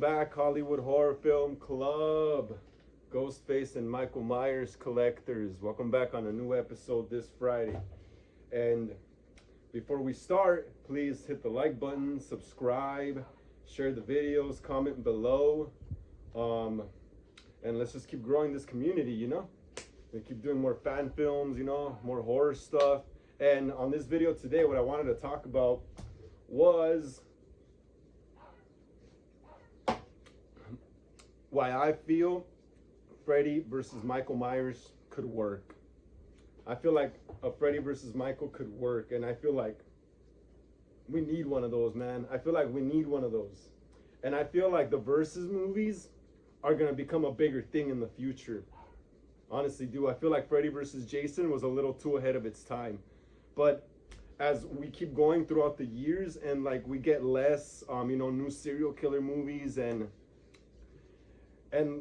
back, Hollywood Horror Film Club, Ghostface and Michael Myers collectors. Welcome back on a new episode this Friday. And before we start, please hit the like button, subscribe, share the videos, comment below, and let's just keep growing this community, you know? We keep doing more fan films, you know, more horror stuff. And on this video today, what I wanted to talk about was why I feel Freddy versus Michael Myers could work. I feel like a Freddy versus Michael could work, and I feel like we need one of those, man. I feel like we need one of those. And I feel like the versus movies are gonna become a bigger thing in the future. Honestly, do I feel like Freddy versus Jason was a little too ahead of its time. But as we keep going throughout the years and like we get less you know, new serial killer movies and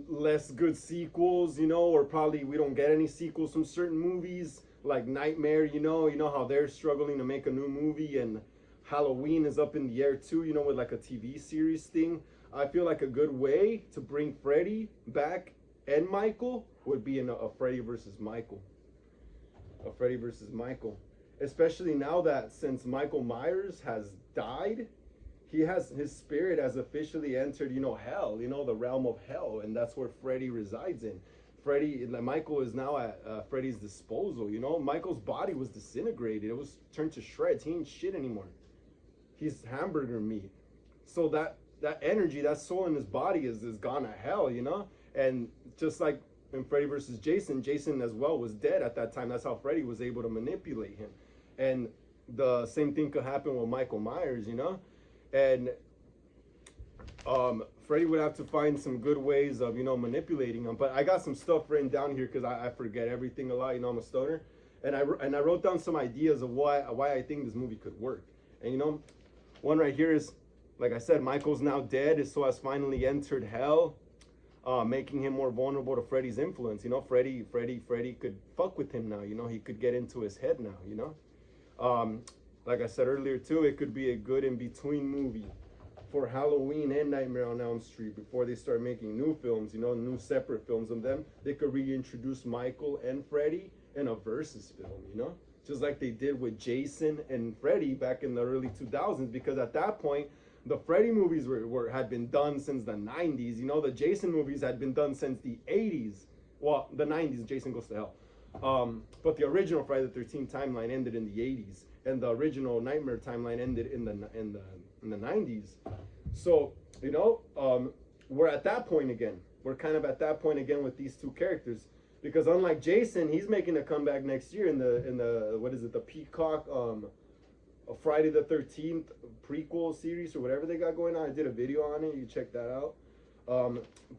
less good sequels, you know, or probably we don't get any sequels from certain movies like Nightmare, you know how they're struggling to make a new movie, and Halloween is up in the air too, you know, with like a TV series thing. I feel like a good way to bring Freddy back and Michael would be in a Freddy versus Michael. A Freddy versus Michael. Especially now that since Michael Myers has died, his spirit has officially entered, you know, hell, you know, the realm of hell, and that's where Freddy resides in. Michael is now at Freddy's disposal, you know. Michael's body was disintegrated. It was turned to shreds. He ain't shit anymore. He's hamburger meat. So that energy, that soul in his body is gone to hell, you know. And just like in Freddy versus Jason, Jason as well was dead at that time. That's how Freddy was able to manipulate him. And the same thing could happen with Michael Myers, you know. And Freddy would have to find some good ways of, you know, manipulating him. But I got some stuff written down here because I forget everything a lot, you know, I'm a stoner. And I wrote down some ideas of why I think this movie could work. And, you know, one right here is, like I said, Michael's now dead, so has finally entered hell, making him more vulnerable to Freddy's influence. You know, Freddy could fuck with him now, you know, he could get into his head now, you know. Like I said earlier too, it could be a good in-between movie for Halloween and Nightmare on Elm Street before they start making new films, you know, new separate films of them. They could reintroduce Michael and Freddy in a versus film, you know, just like they did with Jason and Freddy back in the early 2000s, because at that point, the Freddy movies had been done since the 90s, you know, the Jason movies had been done since the 80s. Well, the 90s, Jason Goes to Hell. But the original Friday the 13th timeline ended in the 80s, and the original Nightmare timeline ended in the 90s. So, you know, we're at that point again. We're kind of at that point again with these two characters, because unlike Jason, he's making a comeback next year in the what is it, the Peacock a Friday the 13th prequel series or whatever they got going on. I did a video on it. You can check that out.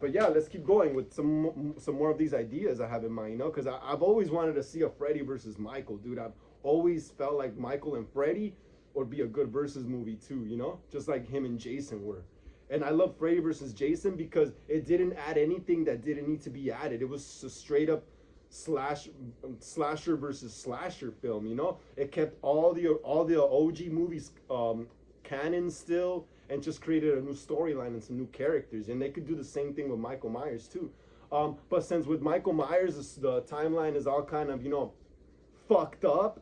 But yeah, let's keep going with some more of these ideas I have in mind, you know, because I've always wanted to see a Freddy versus Michael, dude. I've always felt like Michael and Freddy would be a good versus movie too, you know, just like him and Jason were. And I love Freddy versus Jason because it didn't add anything that didn't need to be added. It was a straight up slasher versus slasher film, you know. It kept all the OG movies canon still, and just created a new storyline and some new characters. And they could do the same thing with Michael Myers too. But since with Michael Myers the timeline is all kind of, you know, fucked up,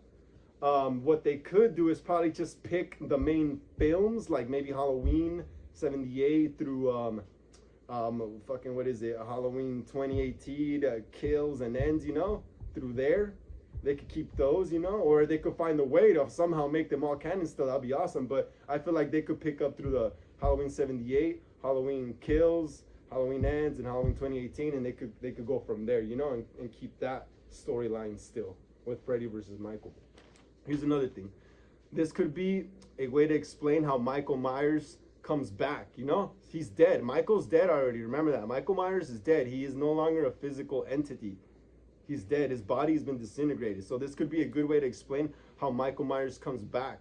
what they could do is probably just pick the main films, like maybe Halloween 78 through fucking what is it, Halloween 2018, Kills and Ends, you know, through there. They could keep those, you know, or they could find a way to somehow make them all canon still. That'd be awesome. But I feel like they could pick up through the Halloween 78, Halloween Kills, Halloween Ends, and Halloween 2018, and they could go from there, you know, and keep that storyline still with Freddy versus Michael. Here's another thing. This could be a way to explain how Michael Myers comes back, you know. He's dead. Michael's dead already. Remember that. Michael Myers is dead. He is no longer a physical entity. He's dead. His body's been disintegrated. So this could be a good way to explain how Michael Myers comes back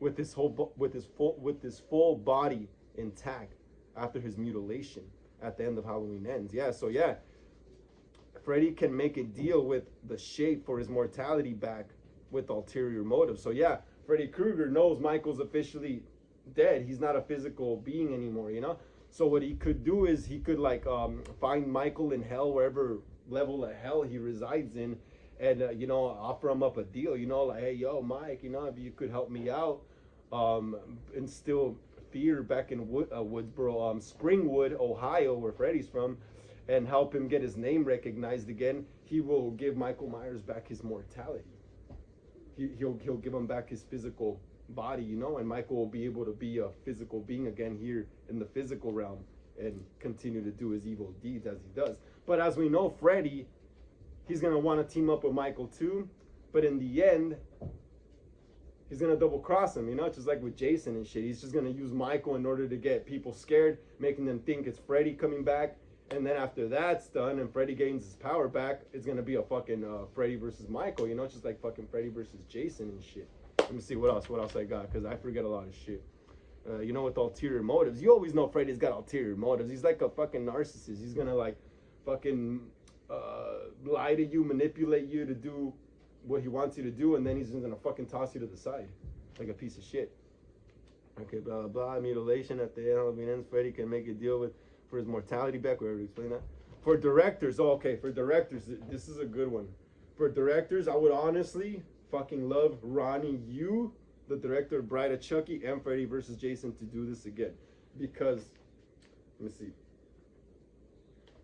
with his full body intact after his mutilation at the end of Halloween Ends. Yeah, so yeah, Freddy can make a deal with the shape for his mortality back with ulterior motives. So yeah, Freddy Krueger knows Michael's officially dead. He's not a physical being anymore, you know? So what he could do is he could like find Michael in hell, wherever level of hell he resides in, and you know, offer him up a deal. You know, like, hey, yo, Mike, you know, if you could help me out, instill fear back in Woodsboro, Springwood, Ohio, where Freddy's from, and help him get his name recognized again, he will give Michael Myers back his mortality. He'll give him back his physical body, you know, and Michael will be able to be a physical being again here in the physical realm and continue to do his evil deeds as he does. But as we know, Freddy, he's gonna want to team up with Michael too, but in the end, he's gonna double cross him, you know, just like with Jason and shit. He's just gonna use Michael in order to get people scared, making them think it's Freddy coming back. And then after that's done and Freddy gains his power back, it's gonna be a fucking Freddy versus Michael, you know, just like fucking Freddy versus Jason and shit. Let me see what else I got, because I forget a lot of shit. You know, with ulterior motives. You always know Freddy's got ulterior motives. He's like a fucking narcissist. He's gonna like fucking lie to you, manipulate you to do what he wants you to do, and then he's just gonna fucking toss you to the side like a piece of shit. Okay, blah blah blah. Mutilation at the Halloween ends. Freddy can make a deal with for his mortality back. We already explained that. For directors, oh, okay, for directors, this is a good one. For directors, I would honestly fucking love Ronnie Yu, the director of Bride of Chucky and Freddy vs. Jason, to do this again, because let me see,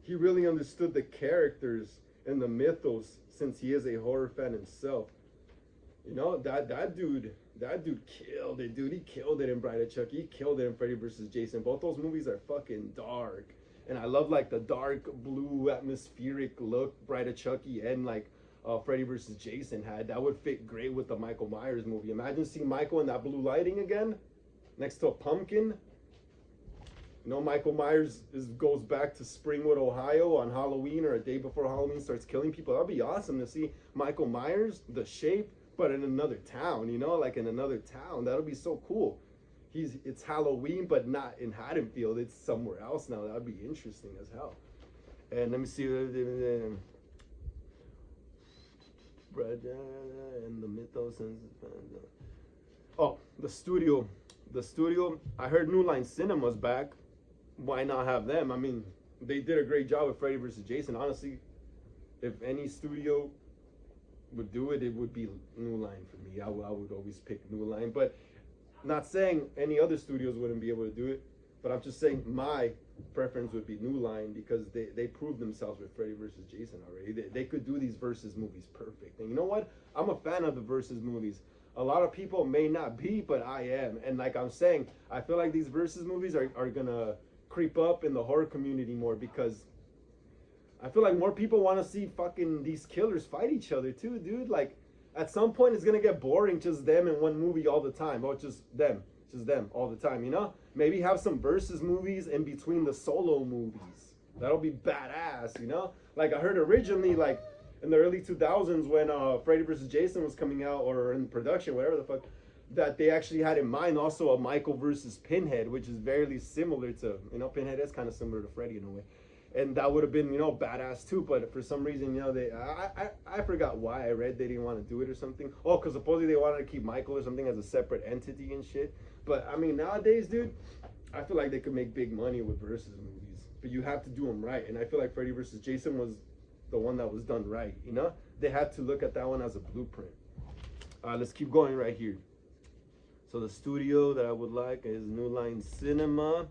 he really understood the characters and the mythos, since he is a horror fan himself. You know, that dude killed it, dude. He killed it in Bride of Chucky. He killed it in Freddy vs. Jason. Both those movies are fucking dark, and I love like the dark blue atmospheric look Bride of Chucky and like Freddy vs. Jason had. That would fit great with the Michael Myers movie. Imagine seeing Michael in that blue lighting again, next to a pumpkin. You know, Michael Myers goes back to Springwood, Ohio on Halloween or a day before Halloween, starts killing people. That'd be awesome to see Michael Myers, the shape, but in another town, you know, like in another town. That'll be so cool. It's Halloween, but not in Haddonfield. It's somewhere else now. That'd be interesting as hell. And let me see. And the mythos and oh, the studio. I heard New Line Cinema's back. Why not have them? I mean, they did a great job with Freddy vs. Jason. Honestly, if any studio would do it, it would be New Line for me. I would always pick New Line, but not saying any other studios wouldn't be able to do it, but I'm just saying my preference would be New Line, because they proved themselves with Freddy vs. Jason already. They could do these versus movies perfect. And you know what? I'm a fan of the versus movies. A lot of people may not be, but I am. And like I'm saying, I feel like these versus movies are gonna creep up in the horror community more, because I feel like more people want to see fucking these killers fight each other too, dude. Like at some point it's gonna get boring, just them in one movie all the time, or just them all the time, you know? Maybe have some versus movies in between the solo movies. That'll be badass, you know? Like I heard originally, like in the early 2000s when Freddy vs. Jason was coming out, or in production, whatever the fuck, that they actually had in mind also a Michael versus Pinhead, which is very similar to, you know, Pinhead is kind of similar to Freddy in a way. And that would have been, you know, badass too, but for some reason, you know, I forgot why. I read they didn't want to do it or something. Oh, because supposedly they wanted to keep Michael or something as a separate entity and shit. But I mean, nowadays, dude, I feel like they could make big money with versus movies, but you have to do them right. And I feel like Freddy vs. Jason was the one that was done right, you know? They had to look at that one as a blueprint. Let's keep going right here. So the studio that I would like is New Line Cinema.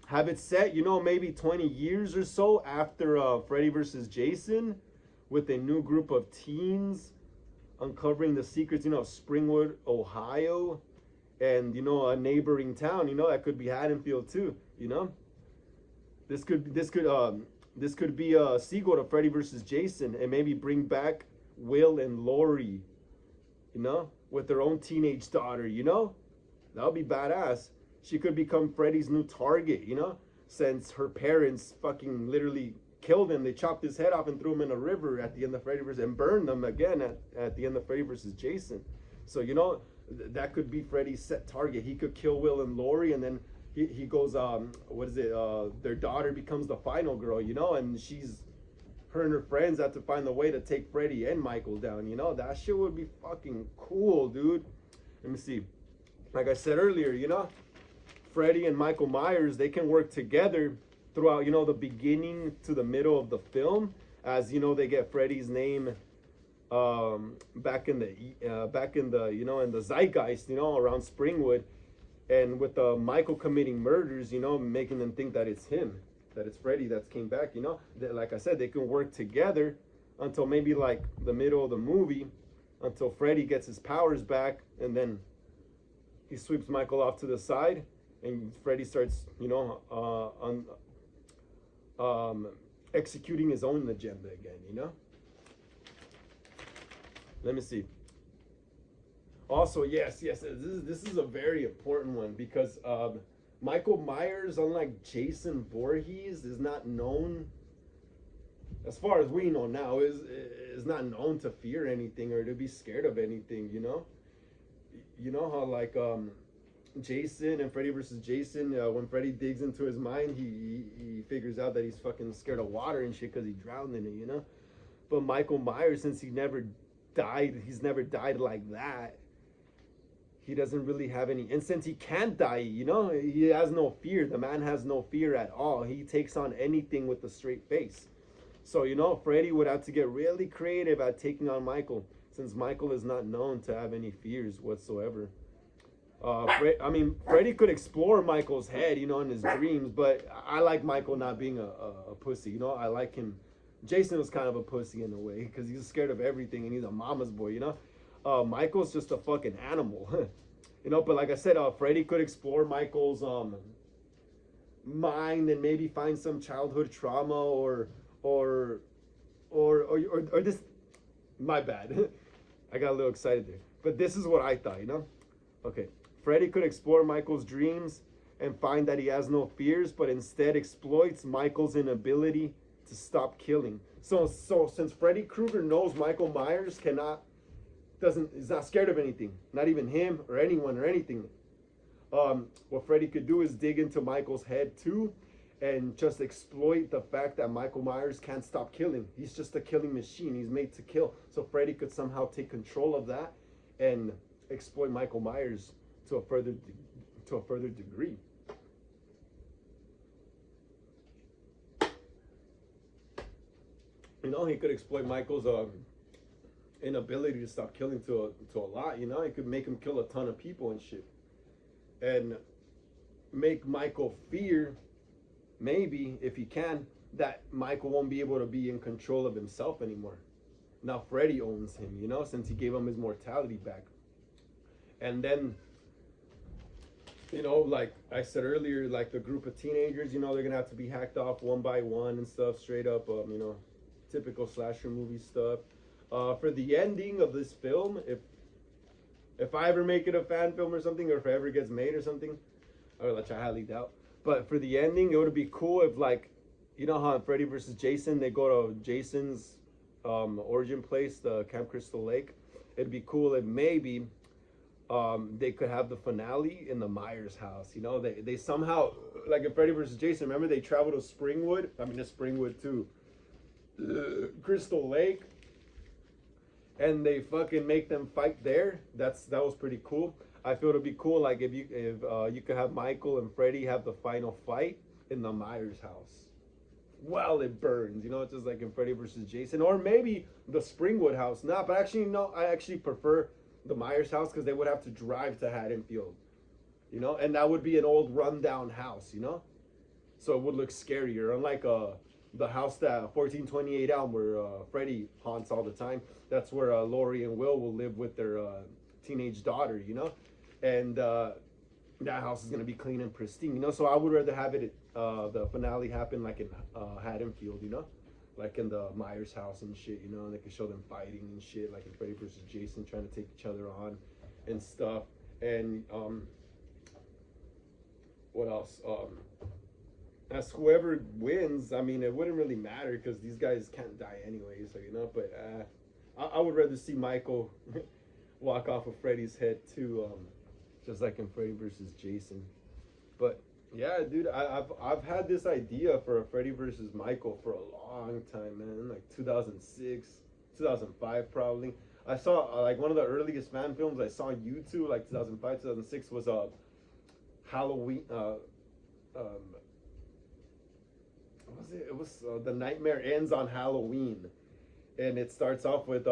Have it set, you know, maybe 20 years or so after Freddy vs. Jason, with a new group of teens uncovering the secrets, you know, of Springwood, Ohio, and, you know, a neighboring town, you know, that could be Haddonfield too, you know? This could be a sequel to Freddy vs. Jason, and maybe bring back Will and Lori, you know, with their own teenage daughter, you know? That would be badass. She could become Freddy's new target, you know? Since her parents fucking literally killed him. They chopped his head off and threw him in a river at the end of Freddy vs. and burned them again at the end of Freddy vs. Jason. So, you know, that could be Freddy's set target. He could kill Will and Lori, and then he goes, what is it? Their daughter becomes the final girl, you know? And her and her friends have to find a way to take Freddy and Michael down, you know? That shit would be fucking cool, dude. Let me see. Like I said earlier, you know? Freddy and Michael Myers, they can work together throughout, the beginning to the middle of the film, as they get Freddy's name back in the in the zeitgeist, around Springwood, and with Michael committing murders, making them think that it's him, that it's Freddy that's came back. That, like I said, they can work together until maybe like the middle of the movie, until Freddy gets his powers back, and then he sweeps Michael off to the side, and Freddy starts, executing his own agenda again. Let me see. Also, yes, this is a very important one, because Michael Myers, unlike Jason Voorhees, is not known, as far as we know now, is not known to fear anything or to be scared of anything. You know how like Jason and Freddy versus Jason, when Freddy digs into his mind, he figures out that he's fucking scared of water and shit because he drowned in it. But Michael Myers, since he's never died like that, he doesn't really have any, and since he can't die, he has no fear. The man has no fear at all. He takes on anything with a straight face. So Freddy would have to get really creative at taking on Michael, since Michael is not known to have any fears whatsoever. Freddy could explore Michael's head, in his dreams, but I like Michael not being a pussy. I like him. Jason was kind of a pussy in a way, because he's scared of everything and he's a mama's boy. Michael's just a fucking animal. But like I said, Freddy could explore Michael's mind and maybe find some childhood trauma or this. My bad. I got a little excited there, but this is what I thought. Okay, Freddy could explore Michael's dreams and find that he has no fears, but instead exploits Michael's inability to stop killing. So since Freddy Krueger knows Michael Myers is not scared of anything, not even him or anyone or anything, what Freddy could do is dig into Michael's head too, and just exploit the fact that Michael Myers can't stop killing. He's just a killing machine. He's made to kill. So Freddy could somehow take control of that and exploit Michael Myers to a further degree. He could exploit Michael's inability to stop killing to a lot. He could make him kill a ton of people and shit, and make Michael fear, maybe if he can, that Michael won't be able to be in control of himself anymore. Now Freddy owns him, since he gave him his mortality back. And then, like I said earlier, like the group of teenagers, they're gonna have to be hacked off one by one and stuff, straight up, typical slasher movie stuff. For the ending of this film, if I ever make it a fan film or something, or if it ever gets made or something, which I highly doubt, but for the ending, it would be cool if, like, how in Freddy vs. Jason, they go to Jason's origin place, the Camp Crystal Lake. It'd be cool if maybe they could have the finale in the Myers house. They somehow, like in Freddy vs. Jason, remember they travel to Springwood? Springwood to Crystal Lake, and they fucking make them fight there. That was pretty cool. I feel it'd be cool, like if you could have Michael and Freddy have the final fight in the Myers house while it burns. It's just like in Freddy vs. Jason, or maybe the Springwood house. But actually, no, I actually prefer the Myers house, because they would have to drive to Haddonfield, and that would be an old rundown house, so it would look scarier, unlike the house that 1428 Elm, where Freddy haunts all the time. That's where Laurie and Will live with their teenage daughter, and that house is gonna be clean and pristine, so I would rather have it the finale happen like in Haddonfield, like in the Myers house and shit, and they could show them fighting and shit, like in Freddy vs. Jason, trying to take each other on and stuff. And what else? As whoever wins, it wouldn't really matter, because these guys can't die anyway, so but I would rather see Michael walk off of Freddy's head too, just like in Freddy vs. Jason. But yeah, dude, I've had this idea for a Freddy vs. Michael for a long time, man. Like 2006, 2005 probably. I saw like one of the earliest fan films I saw on YouTube, like 2005, 2006, was Halloween. What was it? It was The Nightmare Ends on Halloween, and it starts off with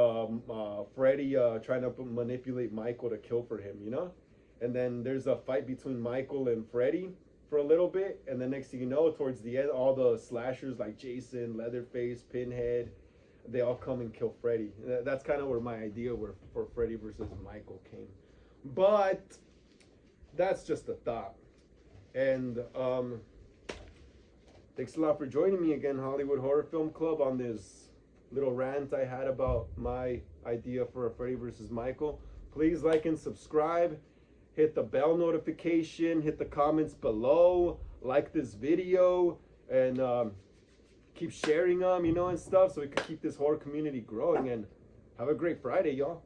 Freddy trying to manipulate Michael to kill for him, you know, and then there's a fight between Michael and Freddy for a little bit, and then next thing you know, towards the end, all the slashers like Jason, Leatherface, Pinhead, they all come and kill Freddy. That's kind of where my idea for Freddy versus Michael came, but that's just a thought. And thanks a lot for joining me again, Hollywood Horror Film Club, on this little rant I had about my idea for a Freddy vs. Michael. Please like and subscribe. Hit the bell notification. Hit the comments below. Like this video. And keep sharing them, you know, and stuff, so we can keep this horror community growing. And have a great Friday, y'all.